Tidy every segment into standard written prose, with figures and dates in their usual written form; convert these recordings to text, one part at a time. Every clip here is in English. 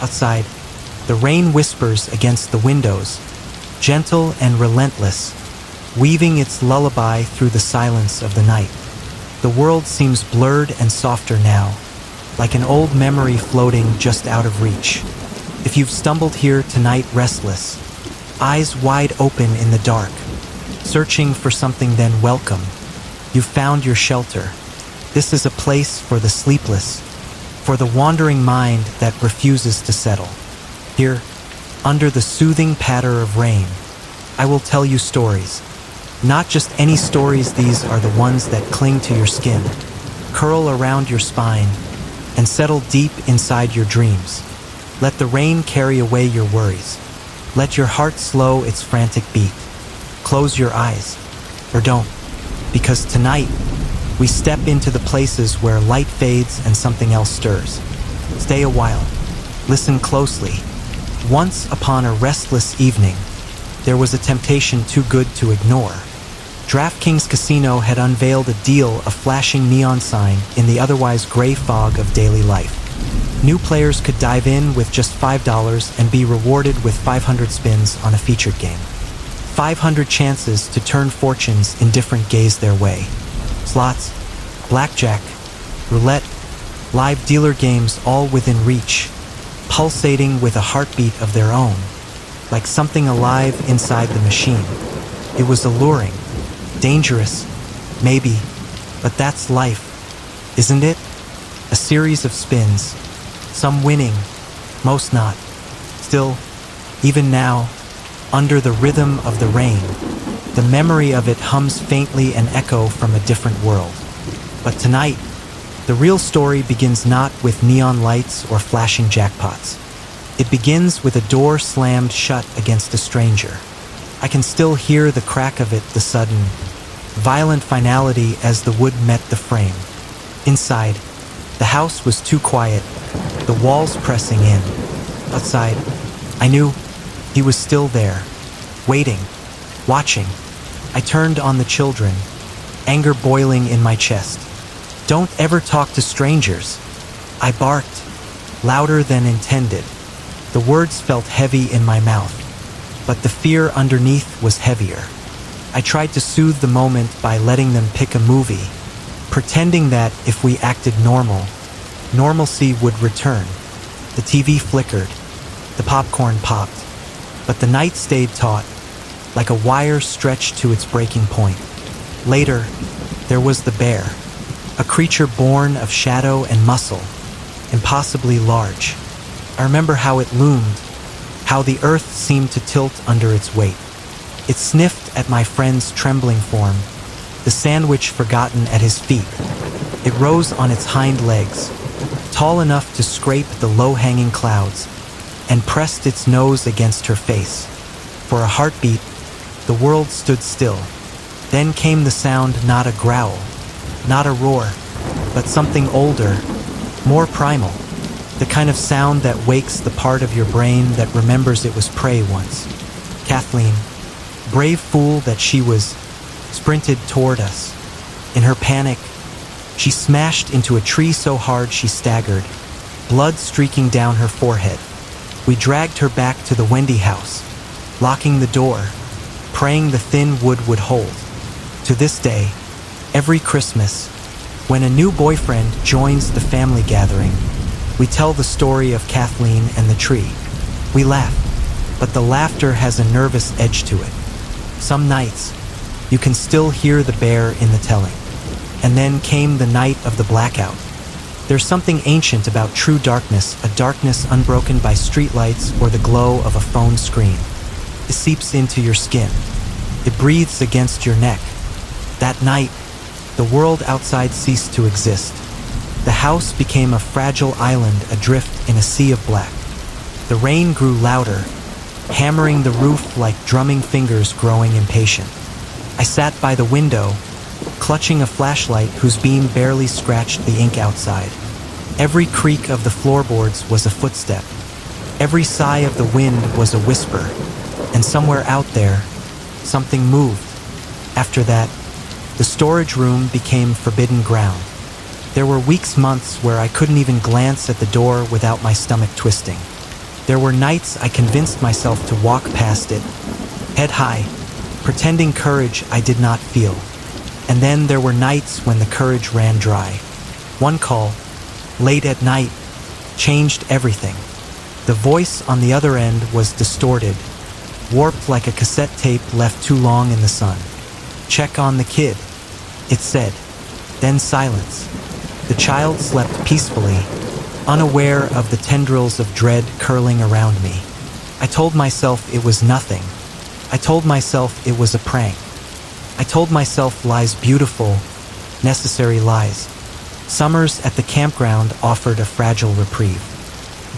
Outside, the rain whispers against the windows, gentle and relentless, weaving its lullaby through the silence of the night. The world seems blurred and softer now, like an old memory floating just out of reach. If you've stumbled here tonight restless, eyes wide open in the dark, searching for something then welcome, you've found your shelter. This is a place for the sleepless, for the wandering mind that refuses to settle. Here, under the soothing patter of rain, I will tell you stories. Not just any stories, these are the ones that cling to your skin, curl around your spine, and settle deep inside your dreams. Let the rain carry away your worries. Let your heart slow its frantic beat. Close your eyes, or don't, because tonight we step into the places where light fades and something else stirs. Stay a while. Listen closely. Once upon a restless evening, there was a temptation too good to ignore. DraftKings Casino had unveiled a deal, a flashing neon sign in the otherwise gray fog of daily life. New players could dive in with just $5 and be rewarded with 500 spins on a featured game. 500 chances to turn fortunes in different gaze their way. Slots, blackjack, roulette, live dealer games all within reach, pulsating with a heartbeat of their own, like something alive inside the machine. It was alluring, dangerous, maybe, but that's life, isn't it? A series of spins, some winning, most not. Still, even now, under the rhythm of the rain, the memory of it hums faintly, an echo from a different world. But tonight, the real story begins not with neon lights or flashing jackpots. It begins with a door slammed shut against a stranger. I can still hear the crack of it, the sudden, violent finality as the wood met the frame. Inside, the house was too quiet, the walls pressing in. Outside, I knew he was still there, waiting, watching. I turned on the children, anger boiling in my chest. Don't ever talk to strangers. I barked, louder than intended. The words felt heavy in my mouth, but the fear underneath was heavier. I tried to soothe the moment by letting them pick a movie, pretending that if we acted normal, normalcy would return. The TV flickered, the popcorn popped, but the night stayed taut, like a wire stretched to its breaking point. Later, there was the bear, a creature born of shadow and muscle, impossibly large. I remember how it loomed, how the earth seemed to tilt under its weight. It sniffed at my friend's trembling form, the sandwich forgotten at his feet. It rose on its hind legs, tall enough to scrape the low-hanging clouds, and pressed its nose against her face. For a heartbeat, the world stood still. Then came the sound, not a growl, not a roar, but something older, more primal. The kind of sound that wakes the part of your brain that remembers it was prey once. Kathleen, brave fool that she was, sprinted toward us. In her panic, she smashed into a tree so hard she staggered, blood streaking down her forehead. We dragged her back to the Wendy house, locking the door, praying the thin wood would hold. To this day, every Christmas, when a new boyfriend joins the family gathering, we tell the story of Kathleen and the tree. We laugh, but the laughter has a nervous edge to it. Some nights, you can still hear the bear in the telling. And then came the night of the blackout. There's something ancient about true darkness, a darkness unbroken by streetlights or the glow of a phone screen. It seeps into your skin. It breathes against your neck. That night, the world outside ceased to exist. The house became a fragile island adrift in a sea of black. The rain grew louder, hammering the roof like drumming fingers growing impatient. I sat by the window, clutching a flashlight whose beam barely scratched the ink outside. Every creak of the floorboards was a footstep. Every sigh of the wind was a whisper. And somewhere out there, something moved. After that, the storage room became forbidden ground. There were weeks, months where I couldn't even glance at the door without my stomach twisting. There were nights I convinced myself to walk past it, head high, pretending courage I did not feel. And then there were nights when the courage ran dry. One call, late at night, changed everything. The voice on the other end was distorted, warped like a cassette tape left too long in the sun. "Check on the kid," it said. Then silence. The child slept peacefully, unaware of the tendrils of dread curling around me. I told myself it was nothing. I told myself it was a prank. I told myself lies, beautiful, necessary lies. Summers at the campground offered a fragile reprieve.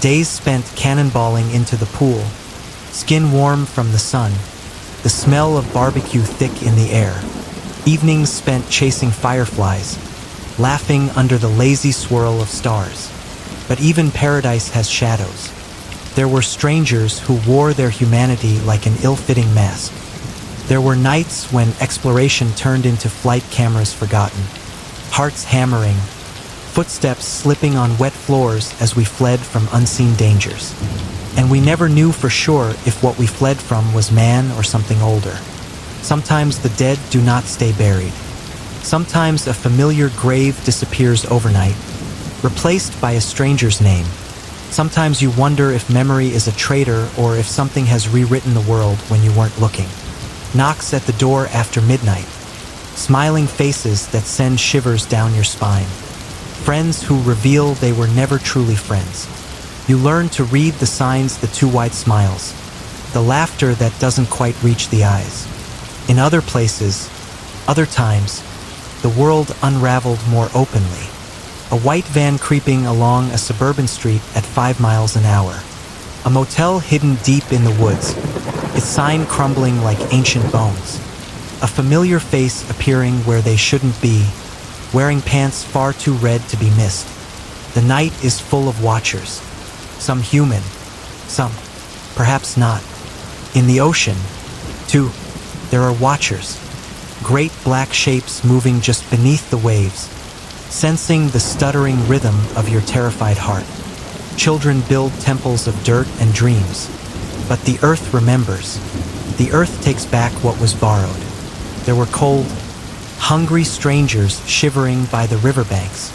Days spent cannonballing into the pool, skin warm from the sun, the smell of barbecue thick in the air. Evenings spent chasing fireflies, laughing under the lazy swirl of stars. But even paradise has shadows. There were strangers who wore their humanity like an ill-fitting mask. There were nights when exploration turned into flight cameras forgotten, hearts hammering, footsteps slipping on wet floors as we fled from unseen dangers. And we never knew for sure if what we fled from was man or something older. Sometimes the dead do not stay buried. Sometimes a familiar grave disappears overnight, replaced by a stranger's name. Sometimes you wonder if memory is a traitor or if something has rewritten the world when you weren't looking. Knocks at the door after midnight. Smiling faces that send shivers down your spine. Friends who reveal they were never truly friends. You learn to read the signs, the too wide smiles, the laughter that doesn't quite reach the eyes. In other places, other times, the world unraveled more openly. A white van creeping along a suburban street at 5 miles an hour. A motel hidden deep in the woods, its sign crumbling like ancient bones. A familiar face appearing where they shouldn't be, wearing pants far too red to be missed. The night is full of watchers. Some human, some perhaps not. In the ocean, too, there are watchers. Great black shapes moving just beneath the waves, sensing the stuttering rhythm of your terrified heart. Children build temples of dirt and dreams, but the earth remembers. The earth takes back what was borrowed. There were cold, hungry strangers shivering by the riverbanks,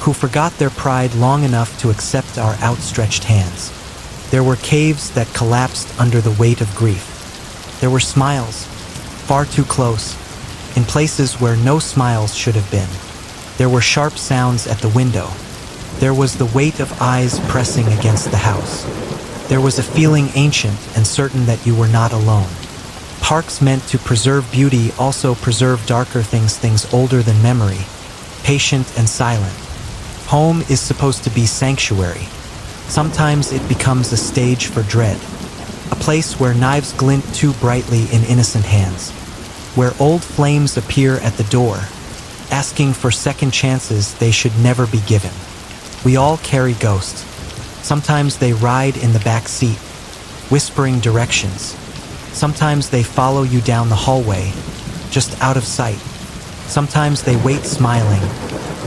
who forgot their pride long enough to accept our outstretched hands. There were caves that collapsed under the weight of grief. There were smiles, far too close, in places where no smiles should have been. There were sharp sounds at the window. There was the weight of eyes pressing against the house. There was a feeling ancient and certain that you were not alone. Parks meant to preserve beauty also preserve darker things older than memory, patient and silent. Home is supposed to be sanctuary. Sometimes it becomes a stage for dread, a place where knives glint too brightly in innocent hands, where old flames appear at the door, asking for second chances they should never be given. We all carry ghosts. Sometimes they ride in the back seat, whispering directions. Sometimes they follow you down the hallway, just out of sight. Sometimes they wait smiling,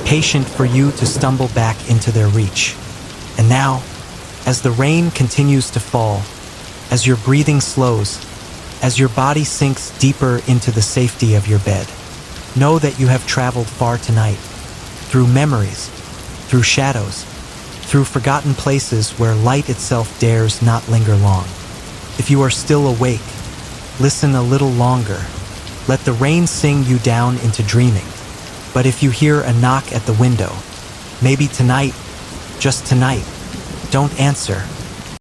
patient for you to stumble back into their reach. And now, as the rain continues to fall, as your breathing slows, as your body sinks deeper into the safety of your bed, know that you have traveled far tonight, through memories, through shadows, through forgotten places where light itself dares not linger long. If you are still awake, listen a little longer. Let the rain sing you down into dreaming. But if you hear a knock at the window, maybe tonight, just tonight, don't answer.